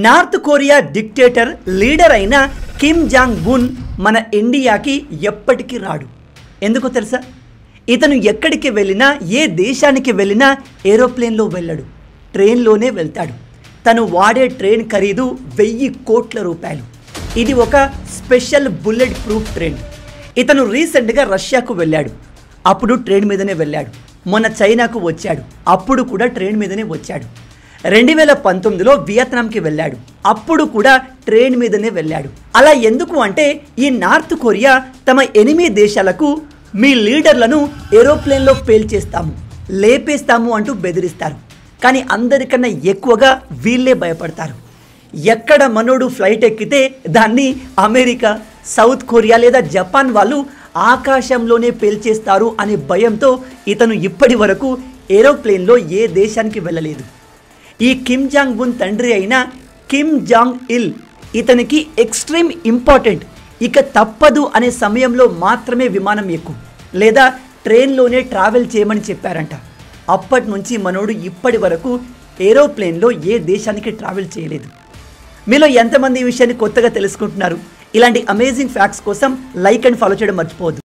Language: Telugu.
నార్త్ కొరియా డిక్టేటర్ లీడర్ అయిన కిమ్ జాంగ్ ఉన్ మన ఇండియాకి ఎప్పటికీ రాడు. ఎందుకో తెలుసా? ఇతను ఎక్కడికి వెళ్ళినా, ఏ దేశానికి వెళ్ళినా ఏరోప్లేన్లో వెళ్ళడు, ట్రైన్లోనే వెళ్తాడు. తను వాడే ట్రైన్ ఖరీదు 1000 కోట్ల రూపాయలు. ఇది ఒక స్పెషల్ బుల్లెట్ ప్రూఫ్ ట్రైన్. ఇతను రీసెంట్గా రష్యాకు వెళ్ళాడు, అప్పుడు ట్రైన్ మీదనే వెళ్ళాడు. మొన్న చైనాకు వచ్చాడు, అప్పుడు కూడా ట్రైన్ మీదనే వచ్చాడు. 2019లో వియత్నాంకి వెళ్ళాడు, అప్పుడు కూడా ట్రైన్ మీదనే వెళ్ళాడు. అలా ఎందుకు అంటే ఈ నార్త్ కొరియా తమ ఎనిమిది దేశాలకు మీ లీడర్లను ఏరోప్లేన్లో పేల్చేస్తాము, లేపేస్తాము అంటూ బెదిరిస్తారు. కానీ అందరికన్నా ఎక్కువగా వీళ్ళే భయపడతారు. ఎక్కడ మనోడు ఫ్లైట్ ఎక్కితే దాన్ని అమెరికా, సౌత్ కొరియా లేదా జపాన్ వాళ్ళు ఆకాశంలోనే పేల్చేస్తారు అనే భయంతో ఇతను ఇప్పటి వరకు ఏరోప్లేన్లో ఏ దేశానికి వెళ్ళలేదు. ఈ కిమ్ జాంగ్ ఉన్ తండ్రి అయిన కిమ్ జాంగ్ ఇల్ ఇతనికి ఎక్స్ట్రీమ్ ఇంపార్టెంట్. ఇక తప్పదు అనే సమయంలో మాత్రమే విమానం ఎక్కు లేదా ట్రైన్లోనే ట్రావెల్ చేయమని చెప్పారంట. అప్పటి నుంచి మనోడు ఇప్పటి వరకు ఏరోప్లేన్లో ఏ దేశానికి ట్రావెల్ చేయలేదు. మీలో ఎంతమంది ఈ విషయాన్ని కొత్తగా తెలుసుకుంటున్నారు? ఇలాంటి అమేజింగ్ ఫ్యాక్ట్స్ కోసం లైక్ అండ్ ఫాలో చేయడం మర్చిపోవద్దు.